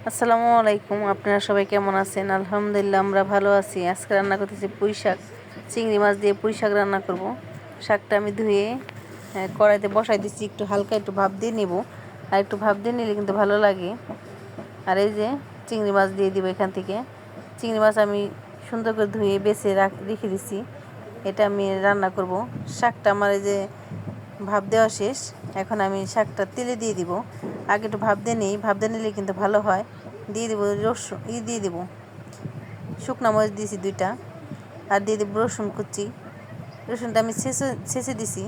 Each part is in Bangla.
আসসালামু আলাইকুম। আপনারা সবাই কেমন আছেন? আলহামদুলিল্লাহ আমরা ভালো আছি। আজকে রান্না করতেছি পুঁই শাক, চিংড়ি মাছ দিয়ে পুঁই শাক রান্না করব। শাকটা আমি ধুয়ে কড়াইতে বসাই দিচ্ছি, একটু হালকা একটু ভাপ দিয়ে নেব। আর একটু ভাপ দিয়ে নিলে কিন্তু ভালো লাগে। আর এই যে চিংড়ি মাছ দিয়ে দিব এখান থেকে। চিংড়ি মাছ আমি সুন্দর করে ধুয়ে বেছে রেখে দিচ্ছি। এটা আমি রান্না করব। শাকটা আমার এই যে ভাপ দেওয়া শেষ। এখন আমি শাকটা তেলে দিয়ে দিব। আগে একটু ভাপ দিয়ে নিই, ভাপ দিয়ে নিলে কিন্তু ভালো হয়। দিয়ে দেবো রসুন, দিয়ে দেবো শুকনো মরিচ দিয়েছি 2টা, আর দিয়ে দেবো রসুন কুচি। রসুনটা আমি ছেঁচে দিছি,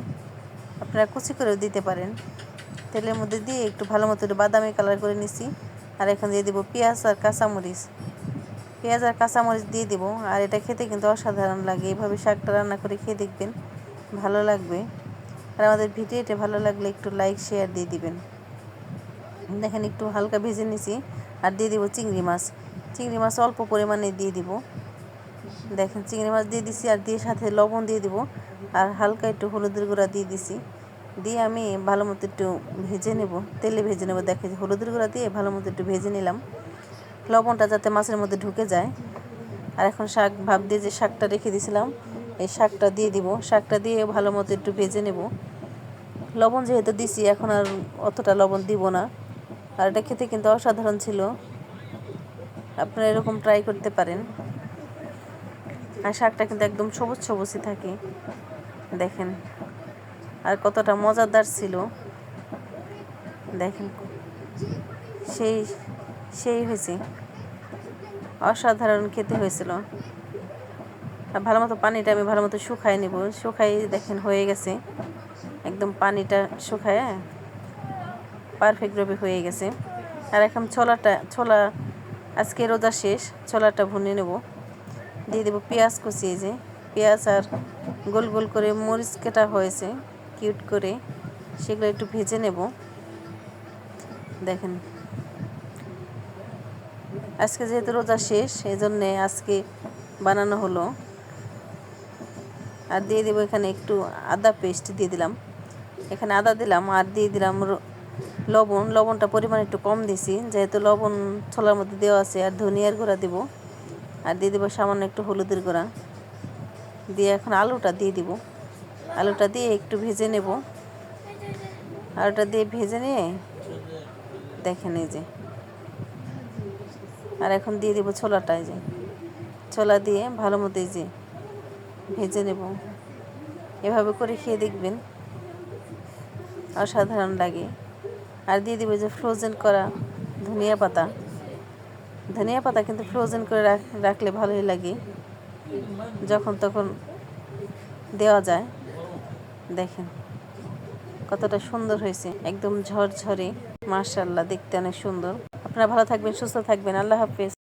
আপনারা কুচি করেও দিতে পারেন। তেলের মধ্যে দিয়ে একটু ভালো মতো একটু বাদামি কালার করে নিছি। আর এখন দিয়ে দেবো পেঁয়াজ আর কাঁচামরিচ। পেঁয়াজ আর কাঁচামরিচ দিয়ে দেবো। আর এটা খেতে কিন্তু অসাধারণ লাগে। এইভাবে শাকটা রান্না করে খেয়ে দেখবেন, ভালো লাগবে। আর আমাদের ভিডিওটা ভালো লাগলে একটু লাইক শেয়ার দিয়ে দিবেন। দেখেন একটু হালকা ভেজে নিছি। আর দিয়ে দিব চিংড়ি মাছ। চিংড়ি মাছ অল্প পরিমাণে দিয়ে দিব। দেখেন চিংড়ি মাছ দিয়ে দিছি, আর দিয়ে সাথে লবণ দিয়ে দিব, আর হালকা একটু হলুদের গুঁড়া দিয়ে দিছি। দিয়ে আমি ভালো মতো একটু ভেজে নেব, তেলে ভেজে নেব। দেখেন হলুদের গুঁড়া দিয়ে ভালো মতো একটু ভেজে নিলাম, লবণটা যাতে মাছের মধ্যে ঢুকে যায়। আর এখন শাক ভাপ দিয়ে যে শাকটা রেখে দিয়েছিলাম, এই শাকটা দিয়ে দিব। শাকটা দিয়ে ভালো মতো একটু ভেজে নেব। লবণ যেহেতু দিছি, এখন আর অতটা লবণ দিব না। আর এটা খেতে কিন্তু অসাধারণ ছিল, আপনারা এরকম ট্রাই করতে পারেন। আর শাকটা কিন্তু একদম সবুজ সবুজই থাকে, দেখেন। আর কতটা মজাদার ছিল দেখেন, সেই সেই হয়েছে, অসাধারণ খেতে হয়েছিল। আর ভালো মতো পানিটা আমি ভালো মতো শুকাই নেব। শুকাই দেখেন হয়ে গেছে, একদম পানিটা শুকায় পারফেক্টভাবে হয়ে গেছে। আর এখন ছোলা আজকে রোজা শেষ, ছোলাটা ভুনে নেব। দিয়ে দেবো পেঁয়াজ কুচি, এই যে পেঁয়াজ আর গোল গোল করে মরিচ কাটা হয়েছে কিউট করে, সেগুলো একটু ভেজে নেব। দেখেন আজকে যেহেতু রোজা শেষ, এই জন্যে আজকে বানানো হলো। আর দিয়ে দেবো এখানে একটু আদা পেস্ট দিয়ে দিলাম, এখানে আদা দিলাম। আর দিয়ে দিলাম লবণটা পরিমাণ একটু কম দিছি, যেহেতু লবণ ছোলার মধ্যে দেওয়া আছে। আর ধনিয়ার গুঁড়া দিব, আর দিয়ে দেবো সামান্য একটু হলুদের গুঁড়া দিয়ে এখন আলুটা দিয়ে দিব। আলুটা দিয়ে একটু ভেজে নেব। আলুটা দিয়ে ভেজে নিয়ে দেখেন এই যে, আর এখন দিয়ে দেবো ছোলাটা, এই যে ছোলা দিয়ে ভালো মতো এই যে ভেজে নেব। এভাবে করে খেয়ে দেখবেন, অসাধারণ লাগে। আর দিয়ে দেবো যে ফ্রোজেন করা ধনিয়া পাতা। ধনিয়া পাতা কিন্তু ফ্রোজেন করে রাখলে ভালোই লাগে, যখন তখন দেওয়া যায়। দেখেন কতটা সুন্দর হয়েছে, একদম ঝরঝরে, মাশাআল্লাহ, দেখতে অনেক সুন্দর। আপনারা ভালো থাকবেন, সুস্থ থাকবেন। আল্লাহ হাফেজ।